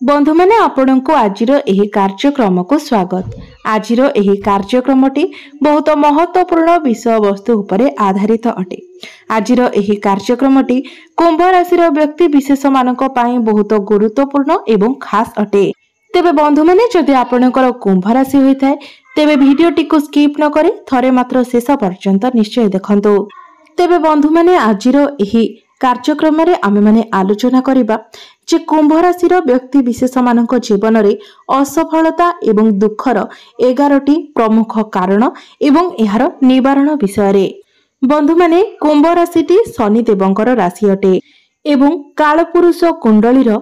बंधु मैंने आपण को आजिर एही कार्यक्रम को स्वागत। आजिर एही कार्यक्रमटी बहुत महत्वपूर्ण विषय वस्तु उपरे आधारित अटे। आजिर एही कार्यक्रमटी कुंभ राशि व्यक्ति विशेष मानक पई बहुत गुरुत्वपूर्ण एवं खास अटे। तेबे बंधु मैंने जदि आपणकर कुंभ राशि होइथाय तेबे भिडियोटी को स्किप न करी थरे मात्र शेष पर्यंत निश्चय देखंतु। तेबे बंधु मैंने आजिर एही कार्यक्रम रे आमे माने आलोचना करिबा जे कुंभ राशि व्यक्ति विशेष मानक जीवन में असफलता एवं दुखर 11टी प्रमुख कारण एवं यार निवारण विषय रे। बंधु माने कुंभ राशि शनिदेवंकर राशि अटे एवं कालपुरुष कुंडलीर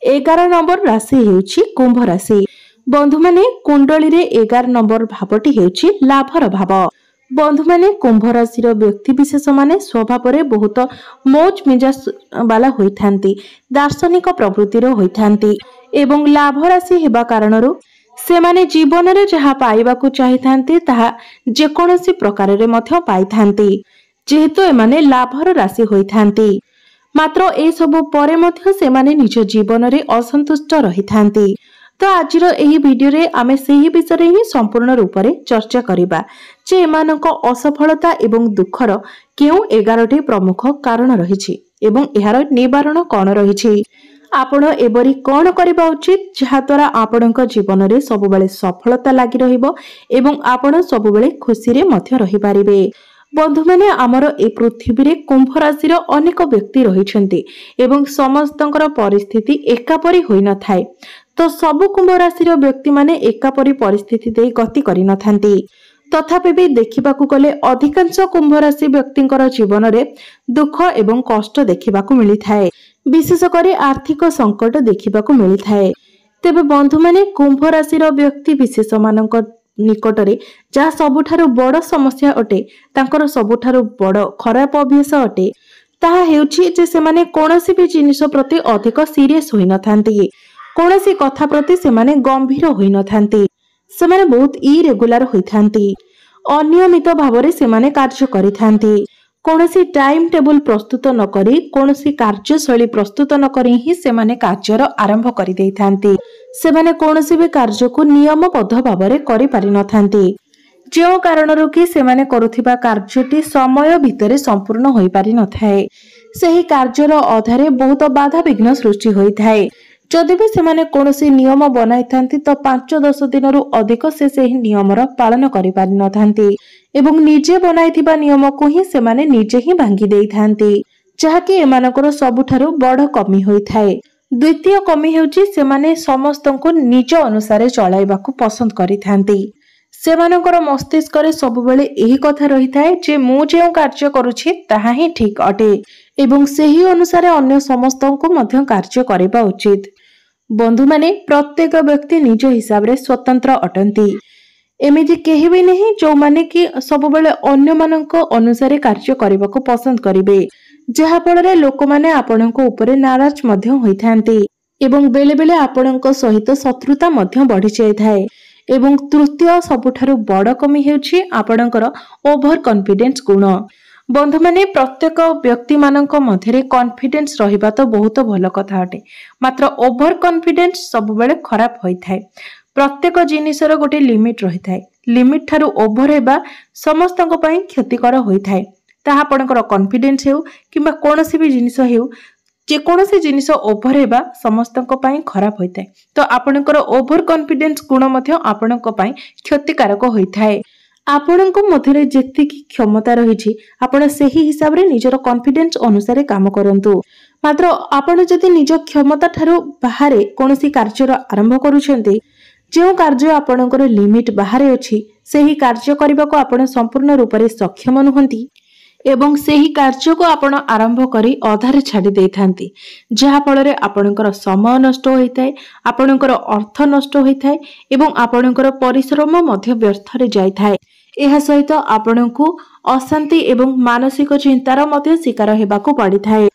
11 नंबर राशि हेउछि कुंभ राशि। बंधु माने कुंडली रे 11 नंबर भावटी हेउछि लाभर भाव। बंधु माने कुंभ राशि व्यक्ति विशेष माने स्वभाव रे बहुत मौज मिजाज वाला होइथांती, दार्शनिक प्रवृत्तिर होइथांती एवं लाभ राशि हेबा कारणरू से माने जीवन रे जहा पाइबाकू चाहिथांती ताहा जेकोनोसी प्रकार रे मध्य पाइथांती, जेहेतु एमाने लाभर राशि होइथांती। मात्र ए सब परे मध्य से माने निज जीवन रे असंतुष्ट रहिथांती। तो आजिर एही वीडियो रे आमे सेही विषय रे ही संपूर्ण रूप रे चर्चा करिबा जे एमानक असफलता एवं दुखर केउ 11टी प्रमुख कारण रहिछि एवं एहार निवारण कोन रहिछि। आपण एबरी कोन करिबा उचित जहा द्वारा आपणक जीवन रे सब बेले सफलता लागि रहिबो एवं आपण सब बेले खुशी रे मध्य रहि पारिबे। बंधु माने आमर ए पृथ्वी रे कुंभ राशि अनेक व्यक्ति रहिछन्ति एवं समस्तंकर परिस्थिति एकापरि होई न थाए। तो सबु कुंभ राशि व्यक्ति माने एकापरि परिस्थिति दे गति करि न थांती। तथापि भी देखिबाकू गले अधिकांश कुंभ राशि व्यक्तिंकर जीवन रे दुख एवं कष्ट देखिबाकू मिली थाए, विशेष करी आर्थिक संकट देखिबाकू मिली थाए। तेबे बंधु माने कुंभ राशि व्यक्ति विशेष मानक निकटरे जहा सबुठारु बड़ समस्या अटे, तांकर सबुठारु बड़ खराब अभ्यास अटे, ताहा हेउछि जे सेमाने कोनोसी भी जिनिस प्रति अधिक सीरियस होई न थांती, कोनोसी कथा प्रति सेमाने गंभीर होई न थांती, सेमाने बहुत इरेगुलर होई थांती, अनियमित भावरे सेमाने कार्य करि थांती, कोनोसी टाइम टेबल प्रस्तुत न करी कोनोसी कार्यशैली प्रस्तुत न करी ही सेमाने कार्यर आरंभ करि देई थांती। सेमाने कोनोसी भी कार्य को नियमबद्ध भावरे करि पारि न थांती, जेउ कारणरू कि सेमाने करुथिबा कार्यटी समय भितरे संपूर्ण होई पारि न थाए। सेही कार्यर आधारे बहुत बाधा विघ्न सृष्टि होई थाए। जदि भी सेमाने कोनोसी नियम बनाई थांती तो 5-10 दिनरू अधिक से सेही नियमर पालन करि पारि न थांती एवं निजे बनाइथिबा नियम को ही सेमाने निजे ही भांगी देई थांती, जहा कि एमानकर सबुठारु बड़ कमी होई थाए। द्वितीय कमी हेउची सेमाने समस्तंको निज अनुसारे चलाइबाकू पसंद करि थांती। सेमानकर मस्तिष्क रे सब बेले एही कथा रही थाए जे मु जेउ कार्य करूछि ताहा ही ठीक अटे एवं सेही अनुसारे अन्य समस्तंको मध्य कार्य करिबा उचित। बंधु माने प्रत्येक व्यक्ति निज हिसाब रे स्वतंत्र अटंती। एमिति केही भी नहीं जो माने कि सब बेले अन्य मानक अनुसारे कार्य करिबाकू पसंद करिवे, जहा फଳରେ लोकमाने आपणको ऊपर नाराज मध्य होइथांती एवं बेले बेले आपणको सहित शत्रुता मध्य बढ़ी जाय थाए। एवं तृतीय सबुठारु बड़ कमी हेउछि आपणकर ओभर कॉन्फिडेंस गुण। बंधु माने प्रत्येक व्यक्ति मानक मध्यरे कॉन्फिडेंस रहिबा तो बहुत भलो कथा अटे, मात्र ओभर कॉन्फिडेंस सब बेले खराब होई थाए। प्रत्येक जिनिसर गोटे लिमिट रही थाए, लिमिट ठारू ओभर हेबा समस्तक पई क्षतिकर होई थाए। ताहा आपणकर कॉन्फिडेंस हेउ किबा कोनोसी भी जिनिस हेउ, जे कोनोसी जिनिस ओभर हेबा समस्तक पई खराब होई थाए। तो आपणकर ओभर कॉन्फिडेंस गुण मध्य आपणक पई क्षतिकारक होई थाए। आपणक मध्यरे जेतिकी क्षमता रहिछि आपण सेही हिसाब रे निजर कॉन्फिडेंस अनुसारे काम करंतु। मात्र आपण जदि निज क्षमता ठारू बाहरे कोनोसी कार्य आरंभ करूछन्ती, जो कार्य आपणकर लिमिट बाहरे अछि सेही कार्य करबा को आपण संपूर्ण रूप रे सक्षम नहंती एवं सेही कार्य को आपण आरंभ करी अधारे छाडी देथांती, जहा फଳରେ आपणकर समय नष्ट होइथाय, आपणकर अर्थ नष्ट होइथाय एवं आपणकर परिश्रम मध्य व्यर्थ रे जाय थाए। एहा सहित आपणकू अशांति एवं मानसिक चिंतार मध्य शिकार हेबाकू पड़ी थाए।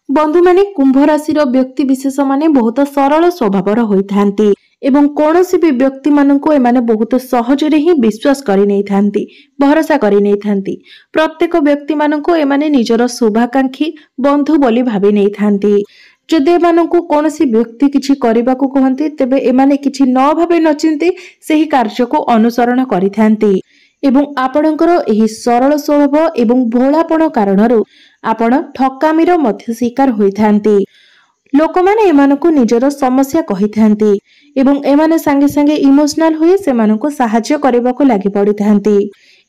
बंधु माने कुंभ राशि व्यक्ति विशेष माने बहुत सरल स्वभावर होइथांती एवं कोनोसी भी व्यक्ति माननको एमाने बहुत सहज रे ही विश्वास करि नै थांती, भरोसा करि नै थांती। प्रत्येक व्यक्ति माननको एमाने निजर शुभाकांक्षी बंधु बोली भाबी नै थांती। जदि एमानंकु कोनोसी व्यक्ति किछि करिबाकु कहंती तेबे एमाने किछि न भाबे न चिंती सेही कार्य को अनुसरण करिथांती एवं आपणकर एही सरल स्वभाव एवं भोलापण कारणरू आपण ठकामीर मध्य शिकार होइथांती। लोक माने एमानंकु निजर समस्या कहिथांती एवं एमाने संगे संगे इमोशनल होई सेमानंकु सहाय्य करिबाकु लागि पड़िथांती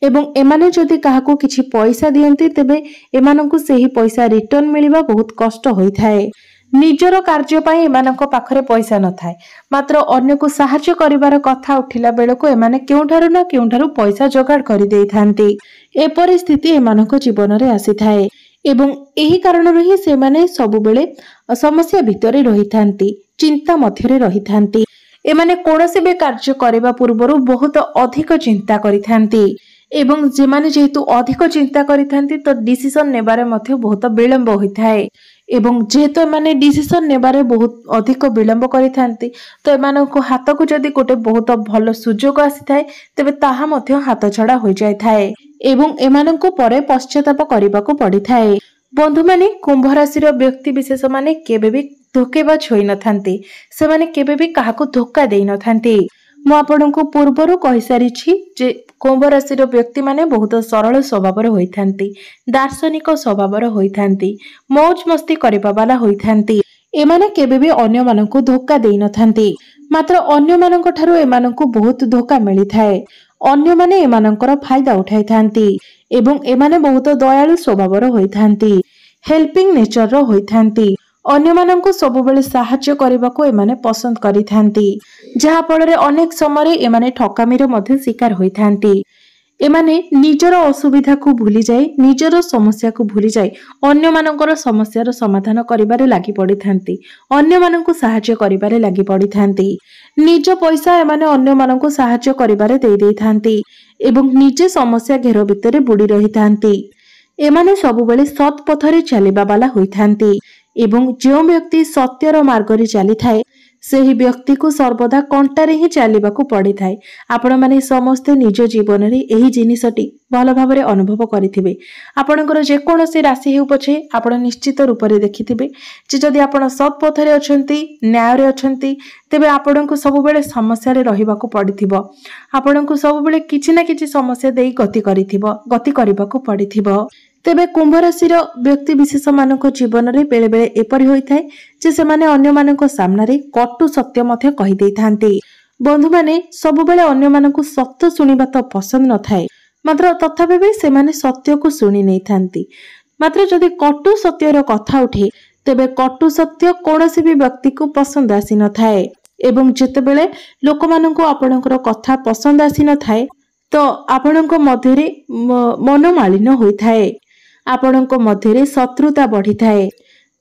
एवं एमाने जदि काहाकु किछि पैसा दियंती तेबे एमानंकु सेही पैसा रिटर्न मिलिबा बहुत कष्ट होइथाए। निजर कार्य पई एमानंको पाखरे पैसा न थाए मात्र अन्य को सहाय्य करिवार कथा उठिला बेलको एमाने केउठारु न केउठारु पैसा जोगाड़ करि देइथांती। ए परिस्थिति एमानंको जीवन रे आसीथाए एवं एही कारणରୁ ହିଁ ସେମାନେ ସବୁବେଳେ समस्या भितरे रहिथांती चिंता मध्यरे रहिथांती। एमाने कोनोसी भी कार्य करिबा पूर्वरु बहुत अधिक चिंता करिथांती एवं जेमाने जेहेतु अधिक चिंता करिथांती तो डिसिजन नेबारे मध्य बहुत विलंब होइथाए एवं जेहेतु एमाने डिसिजन नेबारे बहुत अधिक विलंब करिथांती तो एमानंको हातकु जदि गोटे बहुत भलो सुजोग आसीथाए तेबे ताहा मध्य हाथ छड़ा होई जायथाए एवं एमानंको परे पश्चाताप करिबाकू पड़िथाए। बंधु माने कुंभ राशिर व्यक्ति विशेष माने केबे भी धोकेबाज होई नथांती से माने केबे भी काहाकू धोखा देई नथांती। मु आपनको पूर्वरु कहि सारिछि जे कुंभ राशिर व्यक्ति माने बहुत सरल स्वभावर होइथांती दार्शनिक स्वभावर होइथांती मौज मस्ती करिबा वाला होइथांती। एमाने केबे भी अन्य माननकु धोखा देई नथांती मात्र अन्य माननक ठारू एमानंकु बहुत धोखा मिलिथाए। अन्य माने एमानंकर फायदा उठाइथांती एवं एमाने बहुत दयालु स्वभावर होइथांती हेल्पिंग नेचर रो होइथांती। अन्य माननकु सबुबेले सहाय्य करिबाकू एमाने पसंद करिथांती जहा फଳରେ अनेक समय एमाने ठकामीर मध्य शिकार होइथांती। एमाने निजर असुविधा को भूली जाए निजर समस्या को भूली जाए अन्य मानकर समस्यार समाधान करिबारे लागि पड़िथांती अन्य माननकु सहाय्य करिबारे लागि पड़िथांती। निज पैसा एमाने अन्य माननकु सहाय्य करिबारे देई देइथांती एवं निजे समस्या घेर भितरे बुडी रहिथांती। एमाने सबुबेले सत् पथरे चलिबा वाला होइथांती एवं जो व्यक्ति सत्यर मार्गरे चली थाए सेही व्यक्ति को सर्वदा कंटारे ही चलिबाकू पड़ी थाए। आपण माने समस्ते निज जीवन रे एही जिनिसटी भल भाबरे अनुभव करिथिबे। आपणकर जे कोनोसी राशि हेउ पछे आपण निश्चित रूप रे देखिथिबे जे जदि आपण सत् पथरे अछंती न्याय रे अछंती तेबे आपणको सबुबेले समस्या रे रहिबाकू पड़िथिबो। आपणको सबुबेले किछि ना किछि समस्या देई गति करिबाकू पड़िथिबो। तेबे कुंभ राशिर व्यक्ति विशेष मानक जीवन रे बेले बेले एपरि होइथाय जे सेमाने अन्य मानक सामना रे कटु सत्य मध्य कहि देइथांती। बंधु माने सब बेले अन्य मानक सत्य सुनिबा तो पसंद न थाए मात्र तथापि भी सेमाने सत्य को सुनि नै थांती। मात्र जदि कटु सत्यर कथा उठे तेबे कटु सत्य कोनोसी भी व्यक्ति को पसंद आसी न थाए एवं जेते बेले लोक मानक आपणकर कथा पसंद आसी न थाए तो आपणक मध्य रे मनोमालिन्य होइथाए आपणक मध्यरे शत्रुता बढ़ी थाए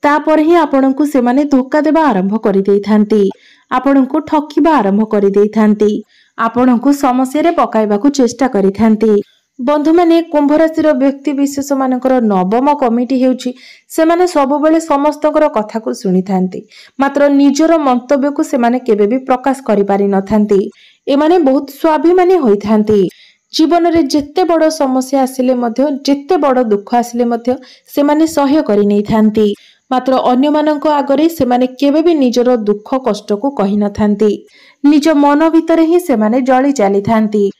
तापर ही आपणकु सेमाने धोखा देबा आरंभ करि देइथांती आपणकु ठकिबा आरंभ करि देइथांती आपणकु समस्या रे पकाइबाकू चेष्टा करिथांती। बंधु माने कुंभ राशिर व्यक्ति विशेष मानकर नवम कमिटी हेउची सेमाने सब बेले समस्तकर कथा को सुनिथांती मात्र निजर मंतव्य को सेमाने केबे भी प्रकाश करि पारि नथांती। एमाने बहुत स्वाभिमानी होइथांती जीवन रे जेते बड़ समस्या आसिले मध्य जेते बड़ दुख आसिले मध्य सेमाने सहय करि नै थांती मात्र अन्य मानक आगरे सेमाने केबे भी निजर दुख कष्ट को कहि न थांती निज मन भितरे ही सेमाने जळी चली थांती।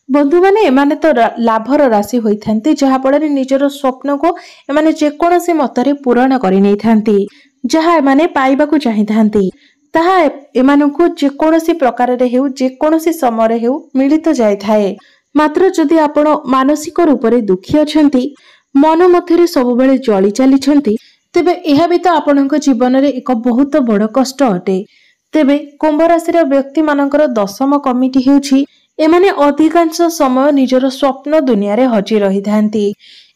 बंधु माने एमाने तो लाभर राशि होई थांती जहा पड़े निजर स्वप्न को एमाने जे कोनोसी मतरे पूर्ण करि नै थांती जहा एमाने पाइबाकू चाहि थांती ताहा एमानकू जे कोनोसी प्रकार रे हेउ जे कोनोसी समय रे हेउ मिलित जाय थाए। मात्र जदि आपण मानसिक रूप से दुखी अछंती मन मध्यरे सब बेले जळी चलीछंती तेबे एहा भी तो आपणक जीवन रे एक बहुत बड़ कष्ट अटे। तेबे कुंभ राशिर व्यक्ति मानकर दशम कमिटी हेउछि एमाने अधिकांश समय निजर स्वप्न दुनिया रे हजी रही थांती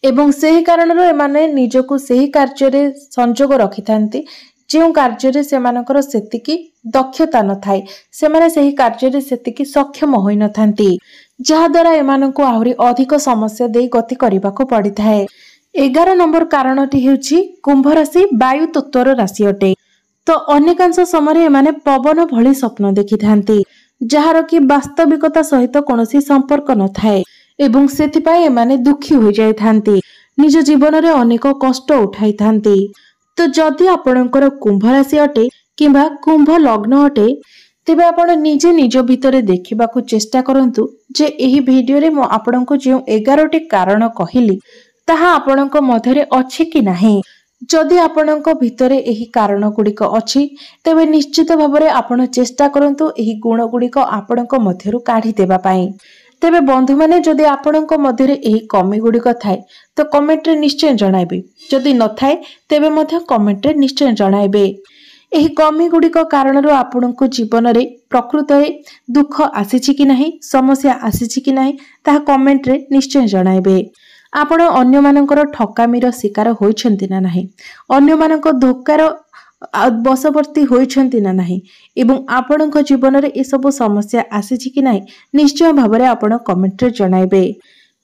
एवं सेही कारणरो एमाने निजको सेही कार्य रे संजोग रखिथांती जो कार्य रे सेमानकर सेतिकी दक्षता न थाए सेमाने सेही कार्य रे सेतिकी सक्षम होई न थांती जहा द्वारा एमानंको आहुरी अधिक समस्या देई गति करिबाको पड़िथाए। 11 नंबर कारणटी हेउछि कुंभ राशि वायु तत्वर राशि अटे तो अनेकांश समय एमाने पवन भली स्वप्न देखिथांती जहार कि वास्तविकता सहित कोनोसी संपर्क न थाए एवं सेथिपाई एमाने दुखी हो जाय थांती निज जीवन रे अनेक कष्ट उठाई थांती तो जदि आपणकर कुंभ राशि अटे किंबा कुंभ लग्न अटे तेबे आपण निजे निज भितर देखा चेष्टा करंतु जे एही वीडियो रे मो आपणको जो 11टी कारण कहली ताहा आपणको मध्यरे अछि कि नाही। जदि आपणको भितरे एही कारण गुड़िक अछि तेबे निश्चित भाबरे आपण चेष्टा करंतु एही गुण गुड़िक आपणको मध्यरु काढी देबा पई। तेबे बंधु माने जदि आपणको मध्यरे एही कमी गुड़िक थाए तो कमेंट रे निश्चय जणाइबे, जदि न थाए तेबे मध्य कमेंट रे निश्चय जणाइबे। एही कमी गुड़िक कारणरू आपणको जीवन रे प्रकृत रे दुख आसीछि कि नाही, समस्या आसीछि कि नाही ताहा कमेंट रे निश्चय जणाइबे। आपण अन्य मानकर ठकामीर शिकार होइछंती ना नाही, अन्य मानक धोकार बशवर्ती होइछंती ना नाही एवं आपणको जीवन रे ए सब समस्या आसीछि कि नाही निश्चय भाबरे आपण कमेंट रे जणाइबे।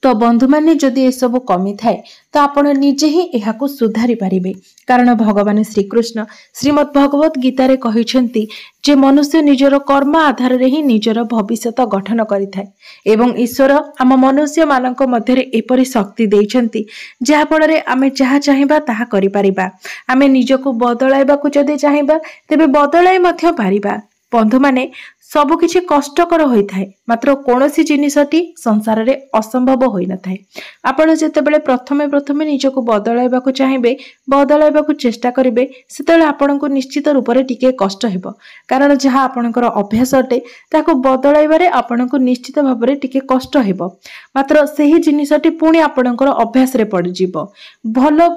तो बंधु माने जदि ए सब कमी थाए तो आपण निजे ही एहाकु सुधारी पारिबे, कारण भगवान श्री कृष्ण श्रीमद् भगवत गीता रे कहिछंती जे मनुष्य निजर कर्म आधार रे ही निजर भविष्यत गठन करिथाय एवं ईश्वर आम मनुष्य मानक मध्यरे एपरि शक्ति देइछंती जहा फଳରେ आमे जहा चाहिबा ताहा करि पारिबा। आमे निजको बदलाइबाकु जदि चाहिबा तेबे बदलाई मध्य पारिबा। बंधु माने सबु किछि कष्टकर होई थाए, मात्र कोनोसी जिनिसटी संसार रे असंभव होई न थाए। आपण जेतेबेले प्रथमे निजको बदलाइबाकु चाहिबे, बदलाइबाकु चेष्टा करिवे, सेतेबेले आपणको निश्चित रूप रे टिके कष्ट हेबो, कारण जहा आपणकर अभ्यास अटे ताको बदलाइबारे आपणको निश्चित भाव रे टिके कष्ट हेबो, मात्र सेही जिनिसटी पुणी आपणकर अभ्यास रे पड़ जिवो। भलो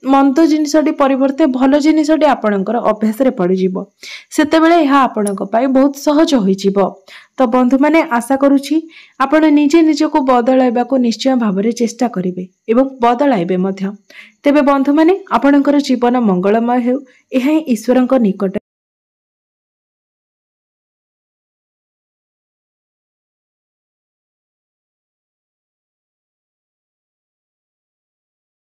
मंद जिनिसटी परिवर्ते भलो जिनिसटी आपणकर अभ्यास रे पड़ जिवो, सेतेबेले एहा आपणको पाई बहुत सहज होई जिवो। तो बंधु माने आशा करूछि आपण निजे निजको बदलाइबाकु निश्चय भावरे चेष्टा करिवे एवं बदलाइबे मध्य। तेबे बंधु माने आपणकर जीवन मंगलमय हेउ, एहा ईश्वरଙ୍କ निकट